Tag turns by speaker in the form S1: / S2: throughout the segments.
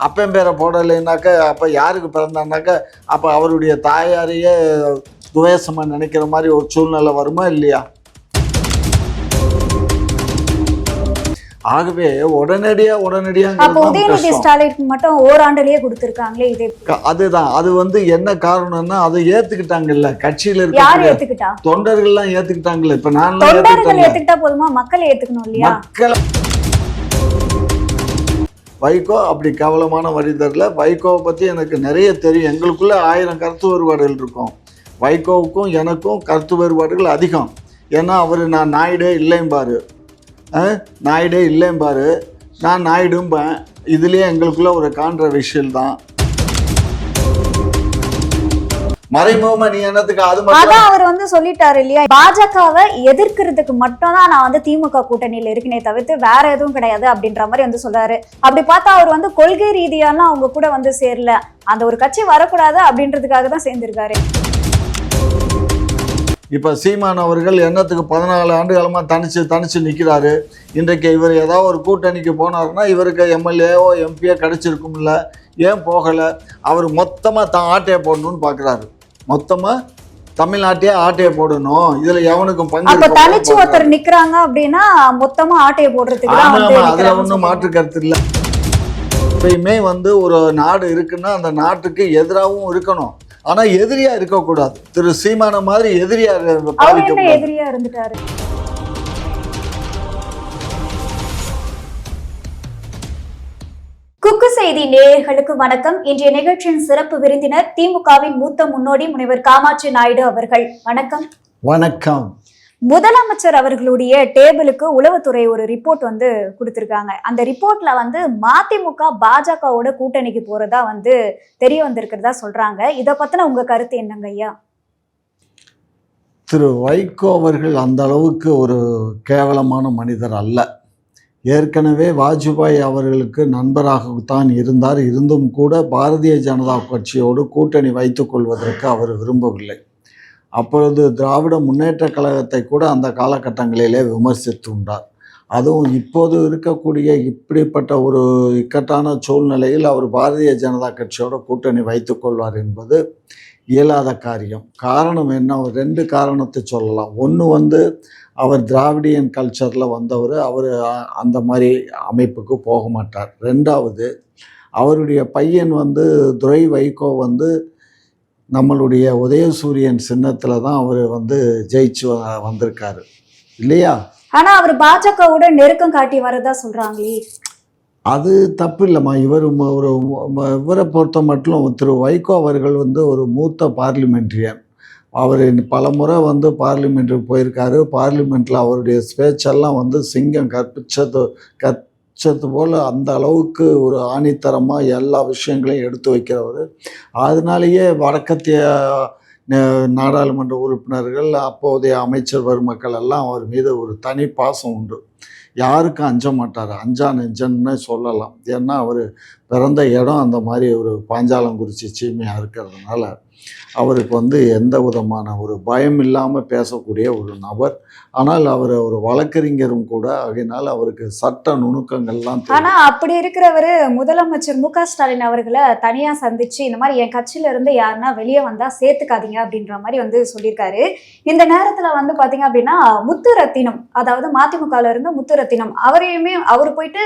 S1: அப்பன் பேரை போடலைன்னாக்கா அப்போ யாருக்கு பிறந்தான்னாக்கா அப்போ அவருடைய தாயாரையே துவேஷமாக நினைக்கிற மாதிரி ஒரு சூழ்நிலை வருமா இல்லையா? ஆகவே உடனடியாக
S2: அப்போ உதயநிதி ஸ்டாலினுக்கு மட்டும் ஓராண்டுலயே கொடுத்திருக்காங்களே இதே.
S1: அதுதான் அது என்ன காரணம்னா அதை ஏத்துக்கிட்டாங்கல்ல, கட்சியில
S2: யார் ஏத்துக்கிட்டா?
S1: தொண்டர்கள்லாம் ஏத்துக்கிட்டாங்கல்ல. இப்ப நான்
S2: தொண்டர்கள் ஏத்துக்கிட்டா போதுமா, மக்கள் ஏத்துக்கணும் இல்லையா?
S1: மக்கள் வைகோ அப்படி கேவலமான மனிதர்ல. வைகோவை பத்தி எனக்கு நிறைய தெரியும். எங்களுக்குள்ள 1000 கருத்து வேறுபாடுகள் இருக்கும். வைகோவுக்கும் எனக்கும் கருத்து வேறுபாடுகள் அதிகம். ஏன்னா அவர் நான் நாயுடே இல்லைம்பாரு, நான் நாயுடும்பேன். இதுலேயே எங்களுக்குள்ள ஒரு கான்ட்ரவர்ஷியல் தான். மறைமுகமா நீ என்னத்துக்கு
S2: அதான் அவர் சொல்லிட்டாரு இல்லையா, பாஜகவை எதிர்க்கிறதுக்கு மட்டும் தான் நான் திமுக கூட்டணியில இருக்கனே தவிர்த்து வேற எதுவும் கிடையாது அப்படின்ற மாதிரி சொல்றாரு. அப்படி பார்த்தா அவர் கொள்கை ரீதியாலாம் அவங்க கூட சேரல, அந்த ஒரு கட்சி வரக்கூடாது அப்படின்றதுக்காக தான் சேர்ந்திருக்காரு.
S1: இப்போ சீமான் அவர்கள் என்னத்துக்கு 14 ஆண்டு காலமாக தனிச்சு நிற்கிறாரு. இன்றைக்கு இவர் ஏதாவது ஒரு கூட்டணிக்கு போனாருன்னா இவருக்கு எம்எல்ஏவோ எம்பியோ கிடைச்சிருக்கும்ல, ஏன் போகலை? அவர் மொத்தமாக தான் ஆட்டையை போடணும்னு பார்க்குறாரு. மொத்தமாக தமிழ்நாட்டையே ஆட்டையை போடணும், இதில் எவனுக்கும் பங்கு.
S2: தனிச்சு ஒருத்தர் நிற்கிறாங்க அப்படின்னா மொத்தமாக ஆட்டையை போடுறதுக்கு
S1: அதில் ஒன்றும் மாற்று கருத்து இல்லை. எப்பயுமே ஒரு நாடு இருக்குன்னா அந்த நாட்டுக்கு எதிராகவும் இருக்கணும், ஆனா எதிரியா இருக்கக்கூடாது. திரு சீமான மாதிரி எதிரியா
S2: இருந்துட்டாரு. குக்கு செய்தி நேயர்களுக்கு வணக்கம். இன்றைய நிகழ்ச்சியின் சிறப்பு விருந்தினர் திமுகவின் மூத்த முன்னோடி முனைவர் காமாட்சி நாயுடு அவர்கள். வணக்கம்.
S1: வணக்கம்.
S2: முதலமைச்சர் அவர்களுடைய டேபிளுக்கு உளவுத்துறை ஒரு ரிப்போர்ட் கொடுத்திருக்காங்க. அந்த ரிப்போர்ட்ல மதிமுக பாஜகவோட கூட்டணிக்கு போறதா தெரிய வந்திருக்கிறதா சொல்றாங்க. இதை பத்தின உங்க கருத்து என்னங்க ஐயா?
S1: திரு வைகோ அவர்கள் அந்த அளவுக்கு ஒரு கேவலமான மனிதர் அல்ல. ஏற்கனவே வாஜ்பாய் அவர்களுக்கு நண்பராகத்தான் இருந்தார். இருந்தும் கூட பாரதிய ஜனதா கட்சியோடு கூட்டணி வைத்துக் கொள்வதற்கு அவர் விரும்பவில்லை. அப்பொழுது திராவிட முன்னேற்ற கழகத்தை கூட அந்த காலகட்டங்களிலே விமர்சித்துண்டார். அதுவும் இப்போது இருக்கக்கூடிய இப்படிப்பட்ட ஒரு இக்கட்டான சூழ்நிலையில் அவர் பாரதிய ஜனதா கட்சியோட கூட்டணி வைத்துக் கொள்வார் என்பது இயலாத காரியம். காரணம் என்ன? 2 காரணத்தை சொல்லலாம். ஒன்று அவர் திராவிடியன் கல்ச்சரில் வந்தவர், அவர் அந்த மாதிரி அமைப்புக்கு போக மாட்டார். 2வது அவருடைய பையன் துரை வைகோ நம்மளுடைய உதயசூரியன் சின்னத்தில் தான் அவர் ஜெயிச்சு வந்திருக்காரு இல்லையா?
S2: ஆனா அவர் பாஜகவோட நெருக்கம் காட்டி வரதா சொல்றாங்களே,
S1: அது தப்பு இல்லைம்மா. இவரை பொறுத்த மட்டும் திரு வைகோ அவர்கள் ஒரு மூத்த பார்லிமெண்ட்ரியன். அவர் பல முறை பார்லிமெண்ட்டுக்கு போயிருக்காரு. பார்லிமெண்ட்டில் அவருடைய ஸ்பேச்செல்லாம் சிங்கம் கற்பிச்சது போல் அந்த அளவுக்கு ஒரு ஆணித்தரமாக எல்லா விஷயங்களையும் எடுத்து வைக்கிறவர். அதனாலேயே வடக்கத்திய நாடாளுமன்ற உறுப்பினர்கள், அப்போதைய அமைச்சர் பெருமக்கள் எல்லாம் அவர் மீது ஒரு தனி பாசம் உண்டு. யாருக்கும் அஞ்ச மாட்டார், அஞ்சா நெஞ்சன்னு சொல்லலாம். ஏன்னா அவர் பிறந்த இடம் அந்த மாதிரி ஒரு பாஞ்சாலங்குறிச்சி சீமையாக இருக்கிறதுனால அவருக்கு எந்த விதமான ஒரு பயம் இல்லாமல் பேசக்கூடிய ஒரு நபர். ஆனால் அவர் ஒரு வழக்கறிஞரும் கூட, அதனால் அவருக்கு சட்ட நுணுக்கங்கள்லாம்.
S2: ஆனால் அப்படி இருக்கிறவர் முதலமைச்சர் மு க ஸ்டாலின் அவர்களை தனியாக சந்திச்சு இந்த மாதிரி என் கட்சியில இருந்து யாருன்னா வெளியே வந்தால் சேர்த்துக்காதீங்க அப்படின்ற மாதிரி சொல்லியிருக்காரு. இந்த நேரத்தில் பார்த்தீங்க அப்படின்னா முத்துரத்தினம், அதாவது மதிமுகவில் இருந்த முத்துரத்தினம் அவரையுமே அவர் போயிட்டு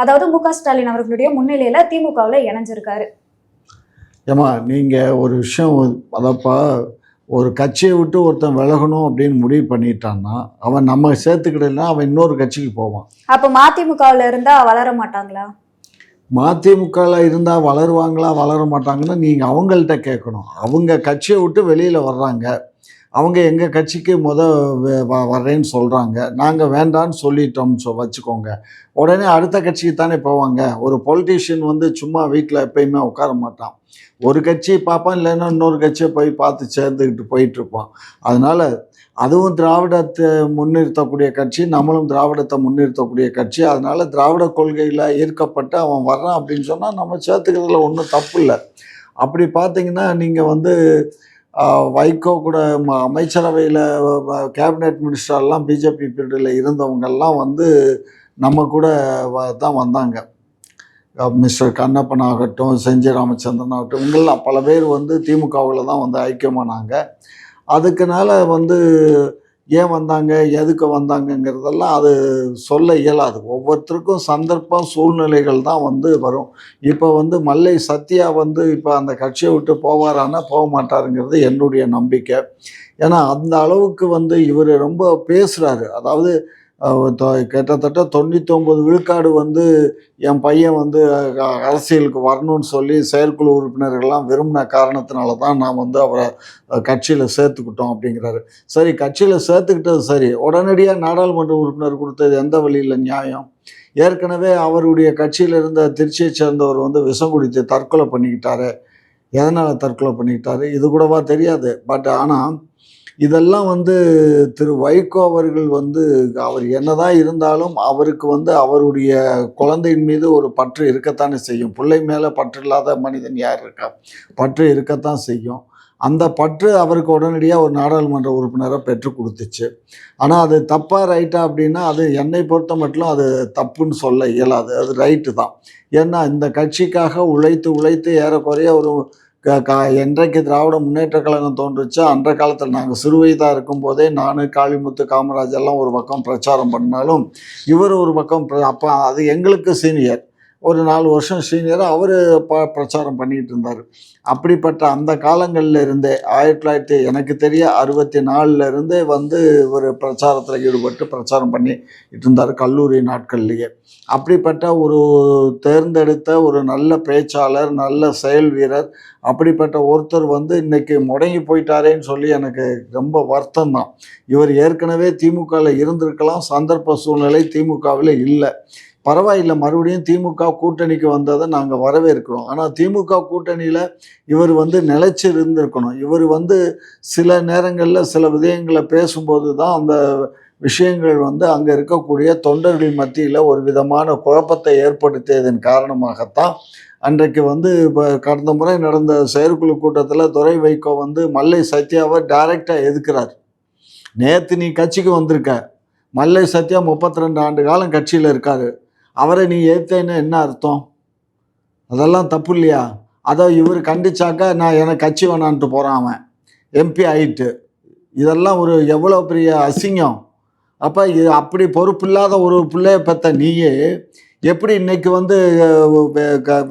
S2: அதாவது மு க ஸ்டாலின் அவர்களுடைய முன்னிலையில் திமுகவில் இணைஞ்சிருக்காரு.
S1: ஏமா நீங்கள் ஒரு விஷயம், அதப்பா ஒரு கட்சியை விட்டு ஒருத்தன் விலகணும் அப்படின்னு முடிவு பண்ணிட்டான்னா அவன் நம்ம சேர்த்துக்கிட்டா அவன் இன்னொரு கட்சிக்கு போவான்.
S2: அப்போ மதிமுகவில் இருந்தால் வளர மாட்டாங்களா?
S1: மதிமுகவில் இருந்தால் வளருவாங்களா வளர மாட்டாங்கன்னு நீங்கள் அவங்கள்ட்ட கேட்கணும். அவங்க கட்சியை விட்டு வெளியில் வர்றாங்க, அவங்க எங்கள் கட்சிக்கு வர்றேன்னு சொல்கிறாங்க, நாங்கள் வேண்டான்னு சொல்லிட்டோம்னு வச்சுக்கோங்க. உடனே அடுத்த கட்சிக்கு தானே போவாங்க. ஒரு பொலிட்டீஷியன் சும்மா வீட்டில் எப்பயுமே உட்கார மாட்டான். ஒரு கட்சியை பார்ப்பான், இல்லைன்னா இன்னொரு கட்சியை போய் பார்த்து சேர்ந்துக்கிட்டு போயிட்டுருப்பான். அதனால் அதுவும் திராவிடத்தை முன்னிறுத்தக்கூடிய கட்சி, நம்மளும் திராவிடத்தை முன்னிறுத்தக்கூடிய கட்சி. அதனால் திராவிட கொள்கையில் ஈர்க்கப்பட்டு அவன் வர்றான் அப்படின்னு சொன்னால் நம்ம சேர்த்துக்கிறதுல ஒன்றும் தப்பு இல்லை. அப்படி பார்த்தீங்கன்னா நீங்கள் வைகோ கூட அமைச்சரவையில் கேபினெட் மினிஸ்டர்லாம் பிஜேபி பீரியடில் இருந்தவங்கெல்லாம் நம்ம கூட தான் வந்தாங்க. மிஸ்டர் கண்ணப்பன் ஆகட்டும், செஞ்சி ராமச்சந்திரன் ஆகட்டும், இவங்கெல்லாம் பல பேர் வந்து திமுகவில் தான் வந்து ஐக்கியமானாங்க. அதுக்குனால வந்து ஏன் வந்தாங்க, எதுக்கு வந்தாங்கங்கிறதெல்லாம் அது சொல்ல இயலாது. ஒவ்வொருத்தருக்கும் சந்தர்ப்பம், சூழ்நிலைகள் தான் வந்து வரும். இப்போ வந்து மல்லை சத்யா வந்து இப்போ அந்த கட்சியை விட்டு போவாரான்னா போக மாட்டாருங்கிறது என்னுடைய நம்பிக்கை. ஏன்னா அந்த அளவுக்கு வந்து இவர் ரொம்ப பேசுகிறாரு. அதாவது கிட்டத்தட்ட 99 விழுக்காடு வந்து என் பையன் வந்து அரசியலுக்கு வரணும்னு சொல்லி செயற்குழு உறுப்பினர்கள்லாம் விரும்பின காரணத்தினால தான் நான் வந்து அவரை கட்சியில் சேர்த்துக்கிட்டோம் அப்படிங்கிறாரு. சரி, கட்சியில் சேர்த்துக்கிட்டது சரி, உடனடியாக நாடாளுமன்ற உறுப்பினர் கொடுத்தது எந்த வழியில் நியாயம்? ஏற்கனவே அவருடைய கட்சியில் இருந்த திருச்சியை சேர்ந்தவர் வந்து விஷம் குடித்து தற்கொலை பண்ணிக்கிட்டாரு. எதனால் தற்கொலை பண்ணிக்கிட்டாரு இது கூடவா தெரியாது. பட் ஆனால் இதெல்லாம் வந்து திரு வைகோ அவர்கள் வந்து அவர் என்னதான் இருந்தாலும் அவருக்கு வந்து அவருடைய குழந்தையின் மீது ஒரு பற்று இருக்கத்தானே செய்யும். பிள்ளை மேலே பற்று இல்லாத மனிதன் யார் இருக்கா? பற்று இருக்கத்தான் செய்யும். அந்த பற்று அவருக்கு உடனடியாக ஒரு நாடாளுமன்ற உறுப்பினரை பெற்றுக் கொடுத்துச்சு. ஆனால் அது தப்பாக ரைட்டா அப்படின்னா அது என்னை பொறுத்த மட்டும் அது தப்புன்னு சொல்ல இயலாது. அது ரைட்டு தான். ஏன்னா இந்த கட்சிக்காக உழைத்து ஏறக்குறைய ஒரு என்றைக்கு திராவிட முன்னேற்ற கழகம் தோன்றுச்சோ அந்த காலத்தில் நாங்கள் சிறு வயதாக இருக்கும்போதே நான், காளிமுத்து, காமராஜ் எல்லாம் ஒரு பக்கம் பிரச்சாரம் பண்ணாலும் இவர் ஒரு பக்கம் அப்போ அது எங்களுக்கு சீனியர், ஒரு 4 வருஷம் சீனியர் அவர் பிரச்சாரம் பண்ணிகிட்டு இருந்தார். அப்படிப்பட்ட அந்த காலங்களில் இருந்தே 1900 எனக்கு தெரிய 64 இருந்தே வந்து ஒரு பிரச்சாரத்தில் ஈடுபட்டு பிரச்சாரம் பண்ணிட்டு இருந்தார் கல்லூரி நாட்கள்லேயே. அப்படிப்பட்ட ஒரு தேர்ந்தெடுத்த ஒரு நல்ல பேச்சாளர், நல்ல செயல் வீரர், அப்படிப்பட்ட ஒருத்தர் வந்து இன்றைக்கி முடங்கி போயிட்டாரேன்னு சொல்லி எனக்கு ரொம்ப வருத்தம் தான். இவர் ஏற்கனவே திமுகவில் இருந்திருக்கலாம், சந்தர்ப்ப சூழ்நிலை திமுகவில் இல்லை. பரவாயில்லை, மறுபடியும் திமுக கூட்டணிக்கு வந்ததை நாங்கள் வரவேற்கிறோம். ஆனால் திமுக கூட்டணியில் இவர் வந்து நிலைச்சி இருந்திருக்கணும். இவர் வந்து சில நேரங்களில் சில விடயங்களை பேசும்போது தான் அந்த விஷயங்கள் வந்து அங்கே இருக்கக்கூடிய தொண்டர்கள் மத்தியில் ஒரு விதமான குழப்பத்தை ஏற்படுத்தியதன் காரணமாகத்தான் அன்றைக்கு வந்து இப்போ கடந்த முறை நடந்த செயற்குழு கூட்டத்தில் துரை வைகோ வந்து மல்லை சத்யாவை டைரெக்டாக எதுக்குறார். நேற்று நீ கட்சிக்கு வந்திருக்க, மல்லை சத்யா 32 ஆண்டு காலம் கட்சியில் இருக்கார், அவரை நீ ஏற்றேன்னு என்ன அர்த்தம்? அதெல்லாம் தப்பு இல்லையா? அதை இவர் கண்டிச்சாக்கா எனக்கு கட்சி வேணான்ட்டு போகிறான், அவன் எம்பி ஆயிட்டு. இதெல்லாம் ஒரு எவ்வளோ பெரிய அசிங்கம். அப்போ அப்படி பொறுப்பில்லாத ஒரு பிள்ளைய பெற்ற நீயே எப்படி இன்னைக்கு வந்து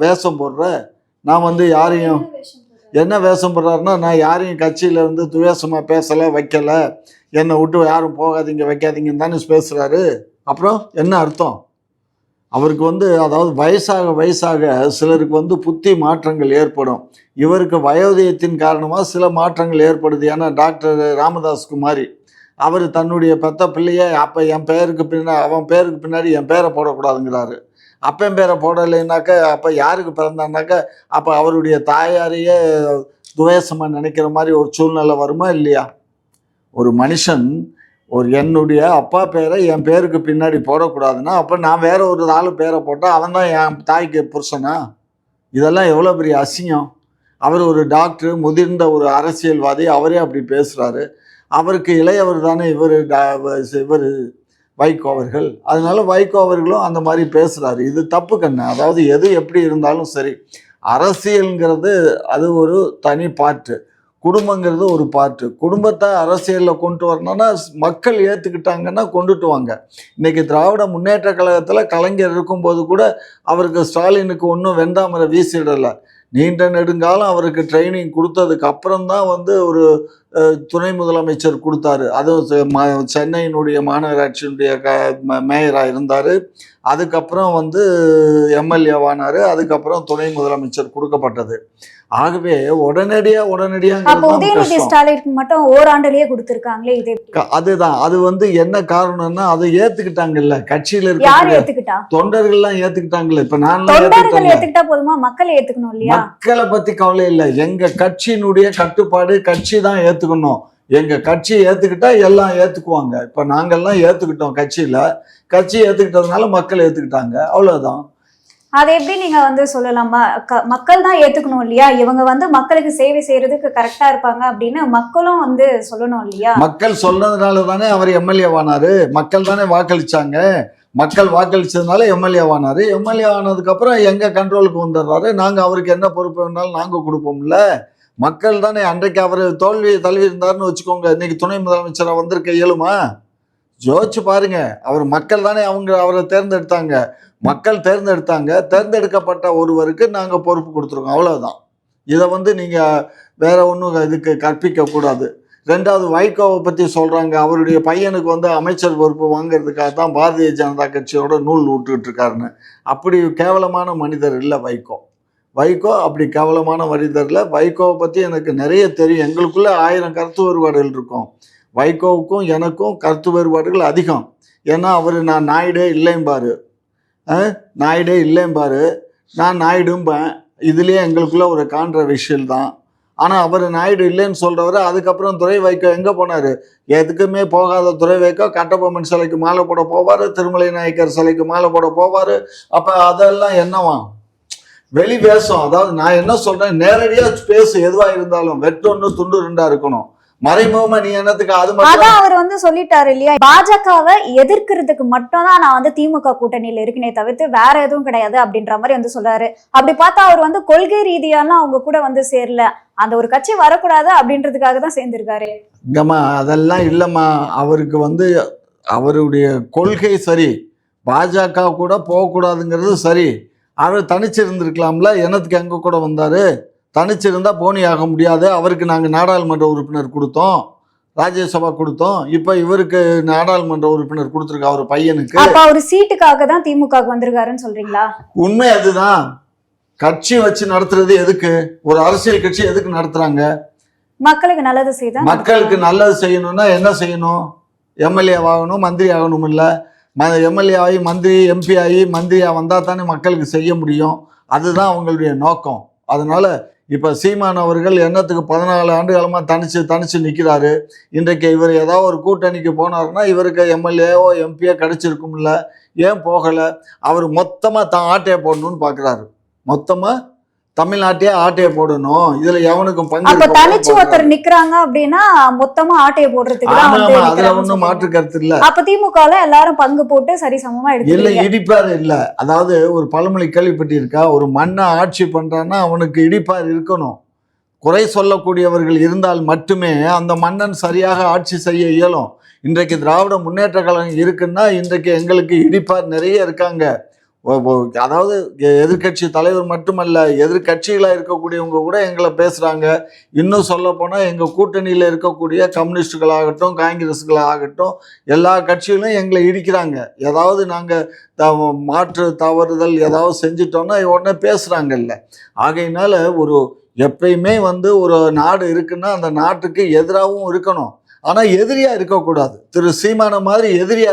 S1: வேஷம் போடுற? நான் வந்து யாரையும் என்ன வேஷம் போடுறாருன்னா, நான் யாரையும் கட்சியில் வந்து துவேஷமாக பேசலை, வைக்கலை, என்னை விட்டு யாரும் போகாதீங்க வைக்காதீங்கன்னு தானே பேசுகிறாரு. அப்புறம் என்ன அர்த்தம்? அவருக்கு வந்து அதாவது வயசாக சிலருக்கு வந்து புத்தி மாற்றங்கள் ஏற்படும். இவருக்கு வயோதயத்தின் காரணமாக சில மாற்றங்கள் ஏற்படுது. ஏன்னா டாக்டர் ராமதாஸ் குமாரி அவர் தன்னுடைய பெத்த பிள்ளைய அப்போ என் பேருக்கு அவன் பேருக்கு பின்னாடி என் பேரை போடக்கூடாதுங்கிறாரு. அப்பன் பேரை போடலைன்னாக்க அப்போ யாருக்கு பிறந்தான்னாக்க அப்போ அவருடைய தாயாரையே துவேஷமாக நினைக்கிற மாதிரி ஒரு சூழ்நிலை வருமா இல்லையா? ஒரு மனுஷன் என்னுடைய அப்பா பேரை என் பேருக்கு பின்னாடி போடக்கூடாதுன்னா அப்போ நான் வேற ஒரு ஆள் பேரை போட்டால் அவன் தான் என் தாய்க்கு புருஷனா? இதெல்லாம் எவ்வளோ பெரிய அசிங்கம். அவர் ஒரு டாக்டர், முதிர்ந்த ஒரு அரசியல்வாதி, அவரே அப்படி பேசுகிறாரு. அவருக்கு இளையவர் தானே இவர் வைகோ அவர்கள். அதனால வைகோ அவர்களும் அந்த மாதிரி பேசுகிறாரு. இது தப்பு கண்ணு. அதாவது எது எப்படி இருந்தாலும் சரி, அரசியல்ங்கிறது அது ஒரு தனி பாட்டு, குடும்பங்கிறது ஒரு பாட்டு. குடும்பத்தை அரசியலில் கொண்டு வரணும்னா மக்கள் ஏற்றுக்கிட்டாங்கன்னா கொண்டுட்டு வாங்க. இன்றைக்கி திராவிட முன்னேற்ற கழகத்தில் கலைஞர் இருக்கும்போது கூட அவருக்கு ஸ்டாலினுக்கு ஒன்றும் வெண்டாமரை வீசிடலை. நீண்ட நெடுங்காலம் அவருக்கு ட்ரைனிங் கொடுத்ததுக்கு அப்புறம்தான் வந்து ஒரு துணை முதலமைச்சர் கொடுத்தாரு. அதுவும் சென்னையினுடைய மாநகராட்சியினுடைய மேயராக இருந்தார். அதுக்கப்புறம் வந்து எம்எல்ஏவானார். அதுக்கப்புறம் துணை முதலமைச்சர் கொடுக்கப்பட்டது. ஆகவே உடனடியாக
S2: உதயநிதி ஸ்டாலினுக்கு மட்டும் ஓராண்டுலயே கொடுத்துருக்காங்களே, இது
S1: அதுதான். அது வந்து என்ன காரணம்னா அதை ஏத்துக்கிட்டாங்கல்ல, கட்சியில
S2: யார் ஏத்துக்கிட்டா?
S1: தொண்டர்கள்லாம் ஏத்துக்கிட்டாங்கல்ல. இப்ப நான்
S2: ஏத்துக்கிட்டா போதுமா? மக்கள் ஏத்துக்கணும் இல்லையா?
S1: மக்களை பத்தி கவலை இல்லை. எங்க கட்சியினுடைய கட்டுப்பாடு, கட்சி தான் ஏத்துக்கணும். எங்க கட்சி ஏத்துக்கிட்டா எல்லாம் ஏத்துக்குவாங்க. இப்ப நாங்கெல்லாம் ஏத்துக்கிட்டோம் கட்சி ஏத்துக்கிட்டதுனால மக்கள் ஏத்துக்கிட்டாங்க, அவ்வளவுதான்.
S2: அதை எப்படி நீங்க வந்து சொல்லலாமா? மக்கள் தான் ஏத்துக்கணும் இல்லையா? இவங்க வந்து மக்களுக்கு சேவை செய்யறதுக்கு கரெக்டா இருப்பாங்க அப்படின்னு மக்களும் வந்து சொல்லணும் இல்லையா?
S1: மக்கள் சொன்னதுனால தானே அவர் எம்எல்ஏ ஆனாரு. மக்கள் தானே வாக்களிச்சாங்க. மக்கள் வாக்களிச்சதுனால எம்எல்ஏ ஆனாரு. எம்எல்ஏ ஆனதுக்கப்புறம் எங்கள் கண்ட்ரோலுக்கு வந்துடுறாரு. நாங்கள் அவருக்கு என்ன பொறுப்பு வேணாலும் நாங்கள் கொடுப்போம்ல. மக்கள் தானே. அன்றைக்கு அவர் தோல்வியை தழுவி இருந்தாருன்னு வச்சுக்கோங்க, இன்னைக்கு துணை முதலமைச்சராக வந்திருக்க இயலுமா? யோசிச்சு பாருங்க. அவர் மக்கள் தானே அவரை தேர்ந்தெடுத்தாங்க. மக்கள் தேர்ந்தெடுத்தாங்க. தேர்ந்தெடுக்கப்பட்ட ஒருவருக்கு நாங்கள் பொறுப்பு கொடுத்துருக்கோம், அவ்வளவுதான். இதை நீங்கள் வேற ஒன்றும் இதுக்கு கற்பிக்க கூடாது. ரெண்டாவது, வைகோவை பற்றி சொல்கிறாங்க. அவருடைய பையனுக்கு அமைச்சர் பொறுப்பு வாங்கிறதுக்காக தான் பாரதிய ஜனதா கட்சியோட நூல் விட்டுக்கிட்டு இருக்காருன்னு. அப்படி கேவலமான மனிதர் இல்லை வைகோ. வைகோ அப்படி கேவலமான மனிதர் இல்லை. வைகோவை பற்றி எனக்கு நிறைய தெரியும். எங்களுக்குள்ள 1000 கருத்து வேறுபாடுகள் இருக்கும். வைகோவுக்கும் எனக்கும் கருத்து வேறுபாடுகள் அதிகம். ஏன்னா நான் நாயுடே இல்லைம்பாரு, நாயுடே இல்லைம்பாரு, நான் நாயுடும்பேன். இதுலேயே எங்களுக்குள்ள ஒரு கான்ட்ரவர்ஷியல் தான். ஆனால் அவர் நாயுடு இல்லைன்னு சொல்கிறவர் அதுக்கப்புறம் துரை வைகோ எங்கே போனார்? எதுக்குமே போகாத துரை வைகோ கட்டபொம்மன் சிலைக்கு மாலை போட போவார், திருமலை நாயக்கர் சிலைக்கு மாலை போட போவார். அப்போ அதெல்லாம் என்னவா? வெளி பேசும். அதாவது நான் என்ன சொல்கிறேன், நேரடியாக பேசு. எதுவாக இருந்தாலும் வெட்டொன்று துண்டு 2 இருக்கணும். மறைமுகமா நீ என்னத்துக்கு?
S2: அதான் அவர் சொல்லிட்டாரு இல்லையா, பாஜகவை எதிர்க்கிறதுக்கு மட்டும் தான் நான் திமுக கூட்டணியில இருக்கனே தவிர்த்து வேற எதுவும் கிடையாது அப்படின்ற மாதிரி சொல்றாரு. அப்படி பார்த்தா அவர் கொள்கை ரீதியாலாம் அவங்க கூட சேரல, அந்த ஒரு கட்சி வரக்கூடாது அப்படின்றதுக்காக தான் சேர்ந்திருக்காரு.
S1: இங்கம்மா அதெல்லாம் இல்லம்மா. அவருக்கு அவருடைய கொள்கை சரி, பாஜக கூட போகக்கூடாதுங்கிறது சரி. அவர் தனிச்சு இருந்திருக்கலாம்ல. என்னத்துக்கு எங்க கூட வந்தாரு? தனிச்சிருந்தா போனி ஆக முடியாது. அவருக்கு நாங்கள் நாடாளுமன்ற உறுப்பினர் கொடுத்தோம், ராஜ்யசபா கொடுத்தோம். இப்போ இவருக்கு நாடாளுமன்ற உறுப்பினர் கொடுத்துருக்கா அவர் பையனுக்கு.
S2: ஒரு சீட்டுக்காக தான் திமுக வந்திருக்காருன்னு சொல்றீங்களா?
S1: உண்மை அதுதான். கட்சி வச்சு நடத்துறது எதுக்கு? ஒரு அரசியல் கட்சி எதுக்கு நடத்துறாங்க?
S2: மக்களுக்கு நல்லது செய்ய.
S1: மக்களுக்கு நல்லது செய்யணும்னா என்ன செய்யணும்? எம்எல்ஏ ஆகணும், மந்திரி ஆகணும். இல்லை, எம்எல்ஏ ஆகி மந்திரி எம்பி ஆகி மந்திரியா வந்தால் தானே மக்களுக்கு செய்ய முடியும். அதுதான் அவங்களுடைய நோக்கம். அதனால இப்போ சீமான் அவர்கள் என்னத்துக்கு 14 ஆண்டு காலமாக தனிச்சு நிற்கிறாரு. இன்றைக்கு இவர் ஏதாவது ஒரு கூட்டணிக்கு போனாருன்னா இவருக்கு எம்எல்ஏவோ எம்பியோ கிடைச்சிருக்கும்ல. ஏன் போகலை? அவர் மொத்தமாக தான் ஆட்டையை போடணும்னு பார்க்குறாரு. மொத்தமாக தமிழ்நாட்டையே ஆட்டையை போடணும், இதுல எவனுக்கும் பங்கு.
S2: தனிச்சு ஒருத்தர் நிக்கிறாங்க அப்படின்னா மொத்தமா ஆட்டையை போடுறதுக்கு
S1: அதுல ஒன்றும் மாற்று கருத்து இல்லை.
S2: அப்ப திமுகல எல்லாரும் பங்கு போட்டு சரிசமமா
S1: இல்லை, இடிப்பார் இல்லை. அதாவது ஒரு பழமொழி கேள்விப்பட்டிருக்கா, ஒரு மண்ணை ஆட்சி பண்றான்னா அவனுக்கு இடிப்பார் இருக்கணும். குறை சொல்லக்கூடியவர்கள் இருந்தால் மட்டுமே அந்த மன்னன் சரியாக ஆட்சி செய்ய இயலும். இன்றைக்கு திராவிட முன்னேற்ற கழகம் இருக்குன்னா இன்றைக்கு எங்களுக்கு இடிப்பார் நிறைய இருக்காங்க. அதாவது எதிர்கட்சி தலைவர் மட்டுமல்ல, எதிர்கட்சிகளாக இருக்கக்கூடியவங்க கூட எங்களை பேசுகிறாங்க. இன்னும் சொல்ல போனால் எங்கள் கூட்டணியில் இருக்கக்கூடிய கம்யூனிஸ்டுகளாகட்டும் காங்கிரஸுகளாகட்டும் எல்லா கட்சிகளும் எங்களை இடிக்கிறாங்க. ஏதாவது நாங்கள் மாற்று தவறுதல் ஏதாவது செஞ்சிட்டோன்னா உடனே பேசுகிறாங்கல்ல. ஆகையினால எப்பயுமே ஒரு நாடு இருக்குன்னா அந்த நாட்டுக்கு எதிராகவும் இருக்கணும், ஆனா எதிரியா இருக்கக்கூடாது. திரு சீமான மாதிரி எதிரியா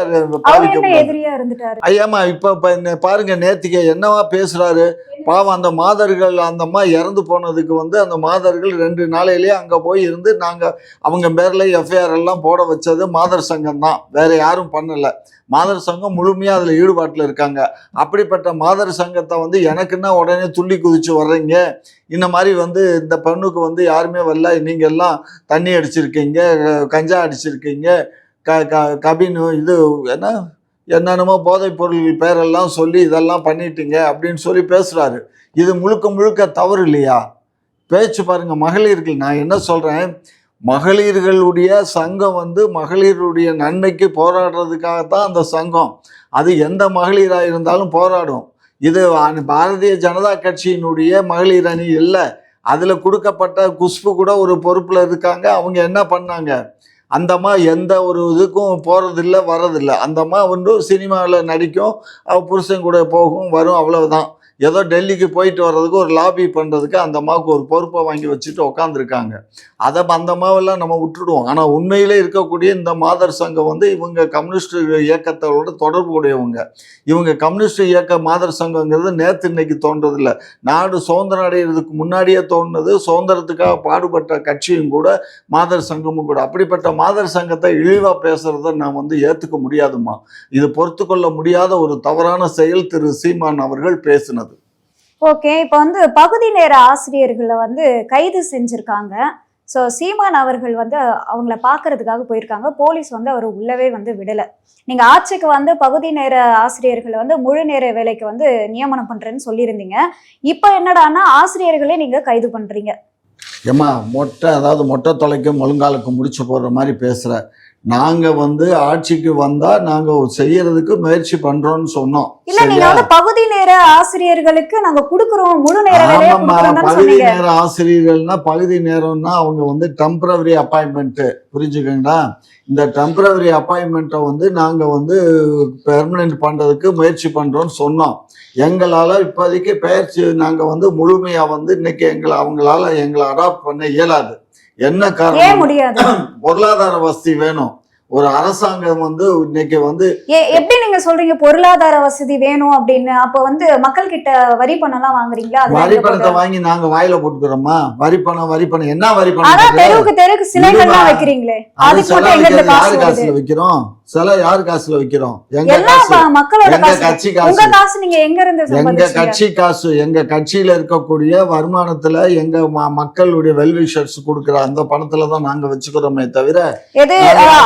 S2: இருந்துட்டாரு.
S1: ஐயாமா இப்ப பாருங்க, நேத்திக்கு என்னவா பேசுறாரு பாவம். அந்த மாதர்கள், அந்த அம்மா இறந்து போனதுக்கு அந்த மாதர்கள் 2 நாளையிலேயே அங்க போய் இருந்து அவங்க பேர்ல எஃப்ஐஆர் எல்லாம் போட வச்சது மாதர் சங்கம் தான், வேற யாரும் பண்ணல. மாதர் சங்கம் முழுமையா அதுல ஈடுபாட்டுல இருக்காங்க. அப்படிப்பட்ட மாதர் சங்கத்தை எனக்குன்னா உடனே துள்ளி குதிச்சு வர்றீங்க. இந்த மாதிரி இந்த பெண்ணுக்கு யாருமே வரல, நீங்க எல்லாம் தண்ணி அடிச்சிருக்கீங்க, கஞ்சா அடிச்சிருக்கீங்க, கபின் இது என்னென்னமோ போதைப் பொருள் பேரெல்லாம் சொல்லி இதெல்லாம் பண்ணிட்டீங்க அப்படின்னு சொல்லி பேசுறாரு. இது முழுக்க முழுக்க தவறு இல்லையா? பேச்சு பாருங்க. மகளிர்கள், நான் என்ன சொல்றேன், மகளிர்களுடைய சங்கம் மகளிருடைய நன்மைக்கு போராடுறதுக்காகத்தான் அந்த சங்கம். அது எந்த மகளிராக இருந்தாலும் போராடும். இது பாரதிய ஜனதா கட்சியினுடைய மகளிர் அணி இல்லை. அதில் கொடுக்கப்பட்ட குஷ்பு கூட ஒரு பொறுப்பில் இருக்காங்க. அவங்க என்ன பண்ணாங்க, அந்தம்மா எந்த ஒரு இதுக்கும் போகிறதில்ல வரதில்லை. அந்தம்மா சினிமாவில் நடிக்கும், புருஷன் கூட போகும் வரும், அவ்வளவுதான். ஏதோ டெல்லிக்கு போயிட்டு வர்றதுக்கு ஒரு லாபி பண்ணுறதுக்கு அந்த அம்மாவுக்கு ஒரு பொறுப்பை வாங்கி வச்சுட்டு உட்காந்துருக்காங்க. அதை அந்த அம்மாவெல்லாம் நம்ம விட்டுடுவோம். ஆனால் உண்மையிலே இருக்கக்கூடிய இந்த மாதர் சங்கம் இவங்க கம்யூனிஸ்ட் இயக்கத்தோட தொடர்பு உடையவங்க. இவங்க கம்யூனிஸ்ட் இயக்க மாதர் சங்கங்கிறது நேற்று இன்னைக்கு தோன்றதில்லை. நாடு சுதந்திரம் அடைகிறதுக்கு முன்னாடியே தோன்றது. சுதந்திரத்துக்காக பாடுபட்ட கட்சியும் கூட மாதர் சங்கமும் கூட. அப்படிப்பட்ட மாதர் சங்கத்தை இழிவாக பேசுறத நான் ஏற்றுக்க முடியாதுமா. இது பொறுத்து கொள்ள முடியாத ஒரு தவறான செயல் திரு சீமான் அவர்கள் பேசினது.
S2: ஓகே, இப்போ பகுதி நேர ஆசிரியர்களை கைது செஞ்சிருக்காங்க. ஸோ சீமான் அவர்கள் வந்து அவங்கள பார்க்கறதுக்காக போயிருக்காங்க. போலீஸ் வந்து அவர் உள்ளவே வந்து விடலை. நீங்க ஆட்சிக்கு வந்து பகுதி நேர ஆசிரியர்களை வந்து முழு நேர வேலைக்கு வந்து நியமனம் பண்றேன்னு சொல்லியிருந்தீங்க. இப்போ என்னடான்னா ஆசிரியர்களே நீங்க கைது பண்றீங்க.
S1: ஏம்மா அதாவது மொட்டை தொலைக்கும் முழுங்காலுக்கு முடிச்சு போடுற மாதிரி பேசுற. நாங்க வந்து ஆட்சிக்கு வந்தா நாங்க செய்யறதுக்கு முயற்சி பண்றோம்னு சொன்னோம்.
S2: இல்ல நீங்க வந்து பகுதி நேர ஆசிரியர்களுக்கு நாங்க குடுக்குறோம், முழு நேர வேலையை கொடுக்குறோம்னு
S1: பகுதி
S2: சொன்னீங்க.
S1: நேர ஆசிரியர்கள்னா பகுதி நேரம்னா அவங்க வந்து டெம்பரவரி அப்பாயின்மெண்ட், புரிஞ்சுக்கங்களா? இந்த டெம்பரவரி அப்பாயின்மெண்ட்டை வந்து நாங்க வந்து பெர்மனன்ட் பண்றதுக்கு முயற்சி பண்றோம்னு சொன்னோம். எங்களால இப்போதைக்கு பயிற்சி நாங்க வந்து முழுமையா வந்து இன்னைக்கு அவங்களால எங்களை அடாப்ட் பண்ண இயலாது. என்ன
S2: ஏன்
S1: காரணம்?
S2: முடியாது?
S1: பொருளாதார வசதி வேணும். ஒரு அரசாங்கம் வந்து இன்னைக்கு வந்து
S2: எப்படி நீங்க சொல்றீங்க பொருளாதார வசதி வேணும் அப்படின்னு? அப்ப வந்து மக்கள் கிட்ட வரி பணம் எல்லாம் வாங்குறீங்களா?
S1: வரி பணத்தை வாங்கி நாங்க வாயில போட்டுக்கிறோமா? வரி பணம் என்ன வரி
S2: ஆனா
S1: பணம்?
S2: தெருவுக்கு சிலைகள் எல்லாம் வைக்கிறீங்க. அதுக்கு மட்டும் எங்க இருந்து காசு
S1: யாரு
S2: வருது?
S1: காசுல வைக்கிறோம்? சில யாரு காசுல வைக்கிறோம்?
S2: எல்லாம் மக்களோட
S1: எங்க
S2: காசு.
S1: கட்சி
S2: உங்க
S1: காசு.
S2: காசு நீங்க எங்க இருந்து
S1: எங்க
S2: சம்பாதிச்சீங்க?
S1: கட்சி காசு. எங்க கட்சியில இருக்கக்கூடிய வருமானத்துல எங்க மக்களுடைய வெல்விஷர்ஸ் கொடுக்குற அந்த பணத்துல தான் நாங்க வச்சுக்கிறோமே தவிர.
S2: எது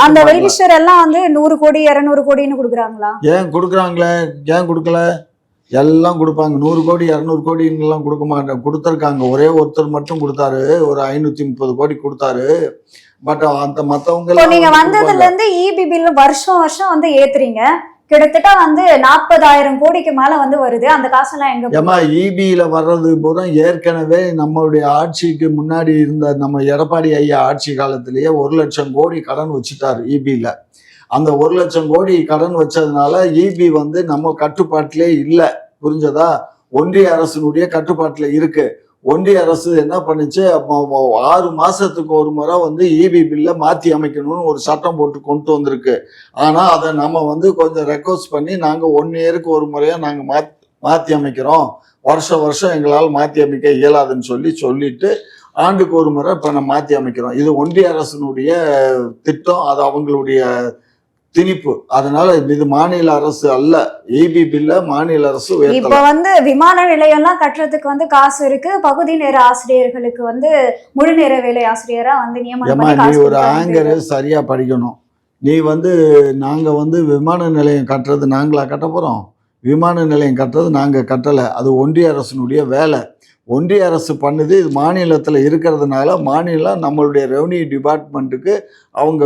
S2: அந்த வெல்விஷர் எல்லாம் வந்து 100 கோடி 200 கோடின்னு கொடுக்குறாங்களா?
S1: ஏன் கொடுக்குறாங்களே? ஏன் கொடுக்கல? எல்லாம் கொடுப்பாங்க. 100 கோடி 200 கோடின்னுலாம் கொடுக்க மாட்டாங்க. கொடுத்துருக்காங்க. ஒரே ஒருத்தர் மட்டும் கொடுத்தாரு, ஒரு 530 கோடி கொடுத்தாரு. பட் அந்த மற்றவங்க
S2: நீங்க வந்ததுல இருந்து இபி பில் வருஷம் வந்து ஏத்துறீங்க. கிட்டத்தட்ட வந்து 40,000 கோடிக்கு மேல வந்து வருது. அந்த காசெல்லாம் எங்க?
S1: ஏமா இபியில வர்றது பூரா ஏற்கனவே நம்மளுடைய ஆட்சிக்கு முன்னாடி இருந்த நம்ம எடப்பாடி ஐயா ஆட்சி காலத்திலேயே 1 லட்சம் கோடி கடன் வச்சுட்டாரு இபியில. அந்த 1 லட்சம் கோடி கடன் வச்சதுனால இபி வந்து நம்ம கட்டுப்பாட்டிலே இல்லை. புரிஞ்சதா? ஒன்றிய அரசினுடைய கட்டுப்பாட்டுல இருக்கு. ஒன்றிய அரசு என்ன பண்ணுச்சு, 6 மாசத்துக்கு ஒரு முறை வந்து இபி பில்ல மாத்தி அமைக்கணும்னு ஒரு சட்டம் போட்டு கொண்டு வந்திருக்கு. ஆனா அதை நம்ம வந்து கொஞ்சம் ரெக்வஸ்ட் பண்ணி நாங்க 1 இயருக்கு ஒரு முறையா நாங்க மாத்தி அமைக்கிறோம், வருஷம் எங்களால் மாத்தி அமைக்க இயலாதுன்னு சொல்லிட்டு ஆண்டுக்கு ஒரு முறை இப்ப நம்ம மாத்தி அமைக்கிறோம். இது ஒன்றிய அரசினுடைய திட்டம், அது அவங்களுடைய திணிப்பு. அதனால இது மாநில அரசு அல்ல. இபி பில்ல மாநில அரசு உயர்த்தல.
S2: இப்ப வந்து விமான நிலையம் எல்லாம் கட்டுறதுக்கு வந்து காசு இருக்கு. பகுதி நேர ஆசிரியர்களுக்கு வந்து முழு நேர வேலை ஆசிரியரா வந்து நியமனம் பண்ணி
S1: நீ ஒரு ஆங்கரு சரியா படிக்கணும். நீ வந்து நாங்க வந்து விமான நிலையம் கட்டுறது நாங்களா கட்ட போறோம்? விமான நிலையம் கட்டுறது நாங்க கட்டல. அது ஒன்றிய அரசினுடைய வேலை. ஒன்றிய அரசு பண்ணுது. இது மாநிலத்தில் இருக்கிறதுனால மாநிலம் நம்மளுடைய ரெவன்யூ டிபார்ட்மெண்ட்டுக்கு அவங்க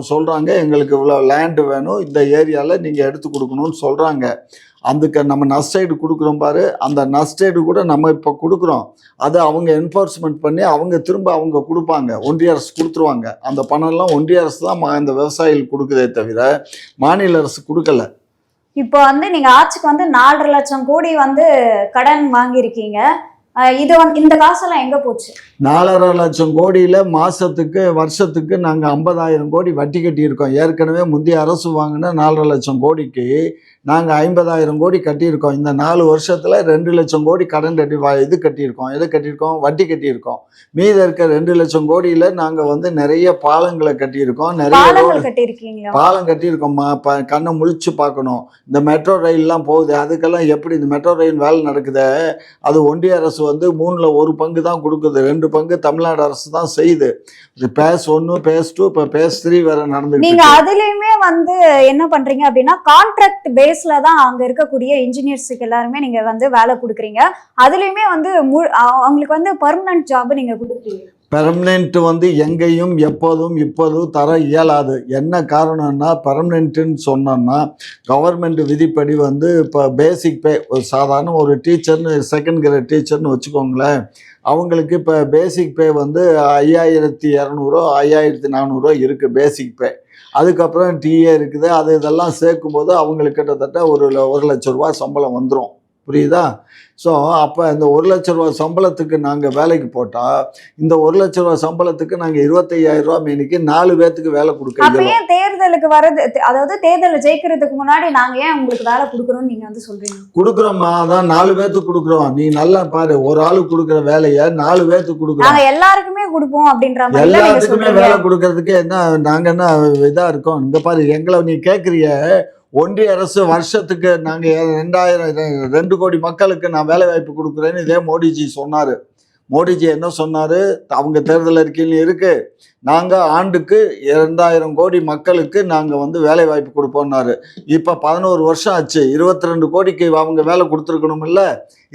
S1: சொல்கிறாங்க, எங்களுக்கு இவ்வளோ லேண்டு வேணும், இந்த ஏரியாவில் நீங்கள் எடுத்து கொடுக்கணும்னு சொல்கிறாங்க. அதுக்கு நம்ம நஸ்டைடு கொடுக்குறோம் பாரு, அந்த நஸ்டைடு கூட நம்ம இப்போ கொடுக்குறோம். அதை அவங்க என்ஃபோர்ஸ்மெண்ட் பண்ணி அவங்க கொடுப்பாங்க. ஒன்றிய அரசு கொடுத்துருவாங்க. அந்த பணம்லாம் ஒன்றிய அரசு தான் இந்த விவசாயிகள் கொடுக்குதே தவிர மாநில அரசு கொடுக்கல.
S2: இப்போ வந்து நீங்க ஆட்சிக்கு வந்து 4.5 லட்சம் கோடி வந்து கடன் வாங்கியிருக்கீங்க. இது வந்து இந்த காசெல்லாம் எங்க போச்சு?
S1: 4.5 லட்சம் கோடியில வருஷத்துக்கு நாங்க 50,000 கோடி வட்டி கட்டியிருக்கோம். ஏற்கனவே முந்தைய அரசு வாங்கின 4.5 லட்சம் கோடிக்கு நாங்க 50,000 கோடி கட்டியிருக்கோம். இந்த 4 வருஷத்துல 2 லட்சம் கோடி கடன் கட்டியிருக்கோம், வட்டி கட்டியிருக்கோம். மீத இருக்க 2 லட்சம் கோடியில நாங்க வந்து நிறைய பாலங்களை கட்டியிருக்கோம். பாலம் கட்டியிருக்கோம்மா. கண்ணை முழிச்சு பார்க்கணும். இந்த மெட்ரோ ரயில்லாம் போகுது, அதுக்கெல்லாம் எப்படி இந்த மெட்ரோ ரயில் வேலை நடக்குது? அது ஒன்றிய அரசு வந்து 3ல் 1 பங்கு தான் கொடுக்குது. 2 பங்கு தமிழ்நாடு அரசு தான் செய்யுது. பேஸ் 1, பேஸ் 2, இப்போ பேஸ் 3 வேற நடந்து.
S2: நீங்க அதுலயுமே வந்து என்ன பண்றீங்க அப்படின்னா கான்ட்ராக்ட் பேஸ்ல தான் அங்க இருக்கக்கூடிய இன்ஜினியர்ஸுக்கு எல்லாருமே நீங்க வந்து வேலை கொடுக்குறீங்க. அதுலயுமே வந்து அவங்களுக்கு வந்து பெர்மனன்ட் ஜாப் நீங்க கொடுக்குறீங்க.
S1: பெர்மனெண்ட் வந்து எங்கேயும் இப்போதும் தர இயலாது. என்ன காரணம்னா, பெர்மனெண்ட்டுன்னு சொன்னோம்னா கவர்மெண்ட் விதிப்படி வந்து இப்போ பேசிக் பே, ஒரு சாதாரண ஒரு டீச்சர்னு செகண்ட் கிரேட் டீச்சர்னு வச்சுக்கோங்களேன், அவங்களுக்கு இப்போ பேசிக் பே வந்து 5,200 5,400 இருக்குது பேசிக் பே. அதுக்கப்புறம் டிஏ இருக்குது. இதெல்லாம் சேர்க்கும்போது அவங்களுக்கு கிட்டத்தட்ட ஒரு 1 லட்ச ரூபா சம்பளம் வந்துடும். புரியுதா? ஸோ அப்போ இந்த 1 லட்ச ரூபா சம்பளத்துக்கு நாங்கள் வேலைக்கு போட்டால், இந்த 1 லட்ச ரூபா சம்பளத்துக்கு நாங்கள் 25,000 ரூபா மேனிக்கு 4 பேர்த்துக்கு வேலை கொடுக்க.
S2: ஏன் தேர்தலுக்கு வர்றது, அதாவது தேர்தலில் ஜெயிக்கிறதுக்கு முன்னாடி நாங்கள் ஏன் உங்களுக்கு வேலை கொடுக்குறோம்னு நீங்கள் வந்து சொல்றீங்க?
S1: கொடுக்குறோம்மா, அதான் 4 பேர்த்துக்கு கொடுக்குறோம். நீ நல்லா பாரு, ஒரு ஆளுக்கு கொடுக்குற வேலையை 4 பேர்த்துக்கு கொடுக்குறோம்.
S2: நாங்கள் எல்லாருமே கொடுப்போம் அப்படின்ற மாதிரி
S1: எல்லாத்துக்குமே வேலை கொடுக்கறதுக்கு என்ன நாங்கள் என்ன இதாக இருக்கோம்? இங்கே பாரு, எங்களை நீ கேட்குறிய, ஒன்றிய அரசு வருஷத்துக்கு நாங்கள் 2 கோடி மக்களுக்கு நான் வேலை வாய்ப்பு கொடுக்குறேன்னு இதே மோடிஜி சொன்னார். மோடிஜி என்ன சொன்னார், அவங்க தேர்தல் அறிக்கையில் இருக்குது, நாங்கள் ஆண்டுக்கு 2000 கோடி மக்களுக்கு நாங்கள் வந்து வேலை வாய்ப்பு கொடுப்போம்னாரு. இப்போ 11 வருஷம் ஆச்சு, 22 கோடிக்கு அவங்க வேலை கொடுத்துருக்கணும் இல்லை?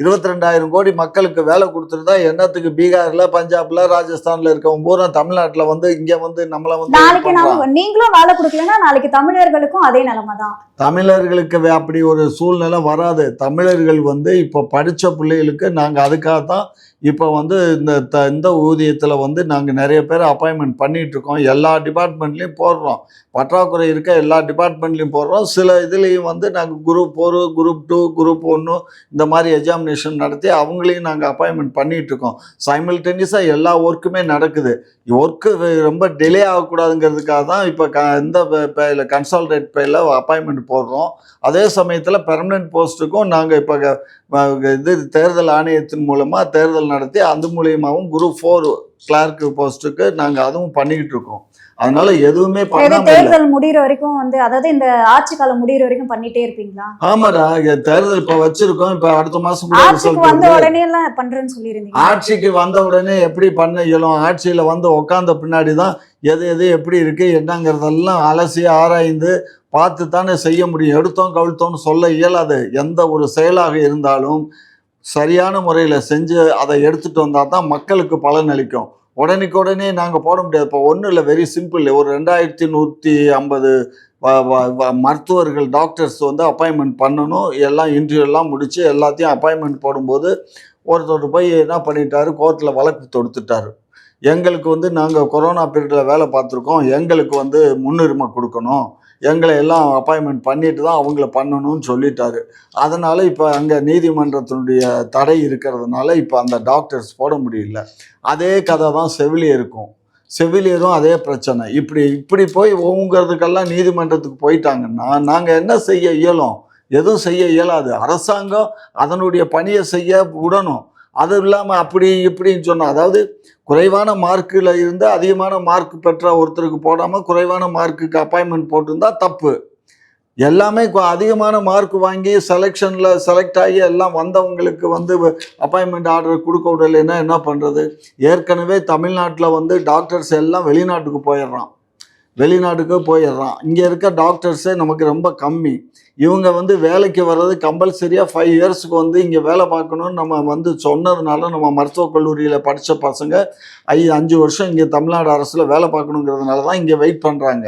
S1: 22,000 கோடி மக்களுக்கு வேலை கொடுத்துருந்தா என்னத்துக்கு பீகாரில், பஞ்சாப்ல, ராஜஸ்தானில் இருக்கவங்க பூரா தமிழ்நாட்டில் வந்து இங்கே வந்து நம்மளை வந்து
S2: நாளைக்கு நீங்களும் வேலை கொடுக்கலன்னா நாளைக்கு தமிழர்களுக்கும் அதே நிலைமை தான்.
S1: தமிழர்களுக்கு அப்படி ஒரு சூழ்நிலை வராது. தமிழர்கள் வந்து இப்போ படித்த பிள்ளைகளுக்கு நாங்கள் அதுக்காக தான் இப்போ வந்து இந்த ஊதியத்தில் வந்து நாங்கள் நிறைய பேர் அப்பாயின்மெண்ட் பண்ணிகிட்ருக்கோம். எல்லா டிபார்ட்மெண்ட்லேயும் போடுறோம், பற்றாக்குறை இருக்க எல்லா டிபார்ட்மெண்ட்லேயும் போடுறோம். சில இதுலேயும் வந்து நாங்கள் குரூப் 4, குரூப் 2, குரூப் 1 இந்த மாதிரி எக்ஸாமினேஷன் நடத்தி அவங்களையும் நாங்கள் அப்பாயின்மெண்ட் பண்ணிகிட்ருக்கோம். சைமல்டேனியஸாக எல்லா ஒர்க்குமே நடக்குது. ஒர்க்கு ரொம்ப டிலே ஆகக்கூடாதுங்கிறதுக்காக தான் இப்போ இந்த பேயில் கன்சால்டேட் பேயில் அப்பாயின்மெண்ட் போடுறோம். அதே சமயத்தில் பெர்மனெண்ட் போஸ்ட்டுக்கும் நாங்கள் இப்போ இது தேர்தல் ஆணையத்தின் மூலமாக தேர்தல் நடத்தி அது மூலியமாகவும் குரூப் 4 கிளார்க்கு போஸ்ட்டுக்கு நாங்கள் அதுவும் பண்ணிக்கிட்டு இருக்கோம். அதனால எதுவுமே
S2: தேர்தல் முடிகிற வரைக்கும் வந்து, அதாவது இந்த ஆட்சி காலம் முடிகிற வரைக்கும் பண்ணிட்டே இருப்பீங்களா?
S1: ஆமாடா, தேர்தல் இப்போ வச்சிருக்கோம். இப்போ அடுத்த மாதம்
S2: ஆட்சிக்கு வந்த உடனே எல்லாம் பண்றேன்னு சொல்லியிருந்தீங்க.
S1: ஆட்சிக்கு வந்த உடனே எப்படி பண்ண இயலும்? ஆட்சியில் வந்து உட்காந்த பின்னாடி தான் எது எப்படி இருக்குது என்னங்கிறதெல்லாம் அலசி ஆராய்ந்து பார்த்து தானே செய்ய முடியும். எடுத்தோம் கவிழ்த்தோன்னு சொல்ல இயலாது. எந்த ஒரு செயலாக இருந்தாலும் சரியான முறையில் செஞ்சு அதை எடுத்துகிட்டு வந்தால் தான் மக்களுக்கு பலன் அளிக்கும். உடனே நாங்கள் போட முடியாது. இப்போ ஒன்றும் இல்லை, வெரி சிம்பிள். ஒரு 2150 மருத்துவர்கள், டாக்டர்ஸ் வந்து அப்பாயின்மெண்ட் பண்ணணும். எல்லாம் இன்டர்வியூ எல்லாம் முடித்து எல்லாத்தையும் அப்பாயின்மெண்ட் போடும்போது ஒருத்தர் போய் என்ன பண்ணிட்டாரு, கோர்ட்டில் வழக்கு தொடுத்துட்டார். எங்களுக்கு வந்து நாங்கள் கொரோனா பீரியடில் வேலை பார்த்துருக்கோம், எங்களுக்கு வந்து முன்னுரிமை கொடுக்கணும், எங்களை எல்லாம் அப்பாயின்மெண்ட் பண்ணிட்டு தான் அவங்கள பண்ணணும்னு சொல்லிட்டாரு. அதனால் இப்போ அங்கே நீதிமன்றத்தினுடைய தடை இருக்கிறதுனால இப்போ அந்த டாக்டர்ஸ் போட முடியல. அதே கதை தான் செவிலியருக்கும். செவிலியரும் அதே பிரச்சனை. இப்படி போய் ஓங்குறதுக்கெல்லாம் நீதிமன்றத்துக்கு போயிட்டாங்கன்னா நாங்கள் என்ன செய்ய இயலும்? எதுவும் செய்ய இயலாது. அரசாங்கம் அதனுடைய பணியை செய்ய விடணும். அது இல்லாமல் அப்படி இப்படின்னு சொன்னால், அதாவது குறைவான மார்க்கில் இருந்து அதிகமான மார்க் பெற்ற ஒருத்தருக்கு போடாமல் குறைவான மார்க்குக்கு அப்பாயின்மெண்ட் போட்டிருந்தா தப்பு. எல்லாமே அதிகமான மார்க் வாங்கி செலக்ட் ஆகி எல்லாம் வந்தவங்களுக்கு வந்து அப்பாயின்மெண்ட் ஆர்டர் கொடுக்க விடலைன்னா என்ன பண்ணுறது? ஏற்கனவே தமிழ்நாட்டில் வந்து டாக்டர்ஸ் எல்லாம் வெளிநாட்டுக்கு போயிடுறான். இங்கே இருக்க டாக்டர்ஸே நமக்கு ரொம்ப கம்மி. இவங்க வந்து வேலைக்கு வர்றது கம்பல்சரியாக 5 இயர்ஸுக்கு வந்து இங்கே வேலை பார்க்கணுன்னு நம்ம வந்து சொன்னதுனால நம்ம மருத்துவக் கல்லூரியில் படித்த பசங்க 5 வருஷம் இங்கே தமிழ்நாடு அரசில் வேலை பார்க்கணுங்கிறதுனால தான் இங்கே வெயிட் பண்ணுறாங்க.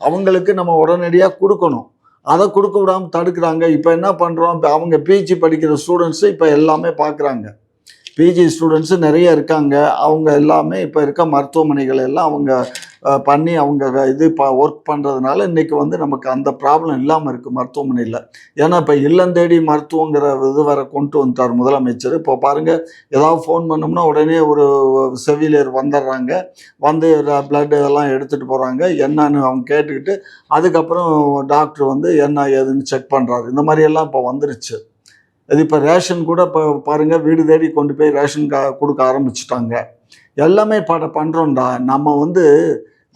S1: அவங்களுக்கு நம்ம உடனடியாக கொடுக்கணும். அதை கொடுக்க விடாமல் தடுக்கிறாங்க. இப்போ என்ன பண்ணுறோம், இப்போ அவங்க பிஜி படிக்கிற ஸ்டூடெண்ட்ஸு இப்போ எல்லாமே பார்க்குறாங்க. பிஜி ஸ்டூடெண்ட்ஸு நிறைய இருக்காங்க. அவங்க எல்லாமே இப்போ இருக்க மருத்துவமனைகள் எல்லாம் அவங்க பண்ணி அவங்க ஒர்க் பண்ணுறதுனால இன்றைக்கி வந்து நமக்கு அந்த ப்ராப்ளம் இல்லாமல் இருக்குது மருத்துவமனையில். ஏன்னா இப்போ இல்லந்தேடி மருத்துவங்கிற இது வர கொண்டு வந்துட்டார் முதலமைச்சர். இப்போ பாருங்கள், ஏதாவது ஃபோன் பண்ணோம்னா உடனே ஒரு செவிலியர் வந்துடுறாங்க, வந்து பிளட் இதெல்லாம் எடுத்துகிட்டு போகிறாங்க. என்னன்னு அவங்க கேட்டுக்கிட்டு அதுக்கப்புறம் டாக்டர் வந்து என்ன ஏதுன்னு செக் பண்ணுறாரு. இந்த மாதிரியெல்லாம் இப்போ வந்துருச்சு. இது இப்போ ரேஷன் கூட இப்போ பாருங்கள், வீடு தேடி கொண்டு போய் ரேஷன் கொடுக்க ஆரம்பிச்சிட்டாங்க. எல்லாமே பண்ணுறோம்டா. நம்ம வந்து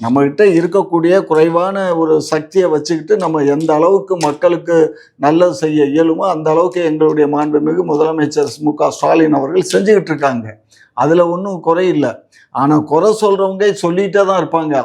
S1: நம்மகிட்ட இருக்கக்கூடிய குறைவான ஒரு சக்தியை வச்சுக்கிட்டு நம்ம எந்த அளவுக்கு மக்களுக்கு நல்லது செய்ய இயலுமோ அந்த அளவுக்கு எங்களுடைய மாண்புமிகு முதலமைச்சர் மு.க. ஸ்டாலின் அவர்கள் செஞ்சுக்கிட்டு இருக்காங்க. அதில் ஒன்றும் குறையில்லை. ஆனால் குறை சொல்கிறவங்க சொல்லிகிட்டே தான் இருப்பாங்க.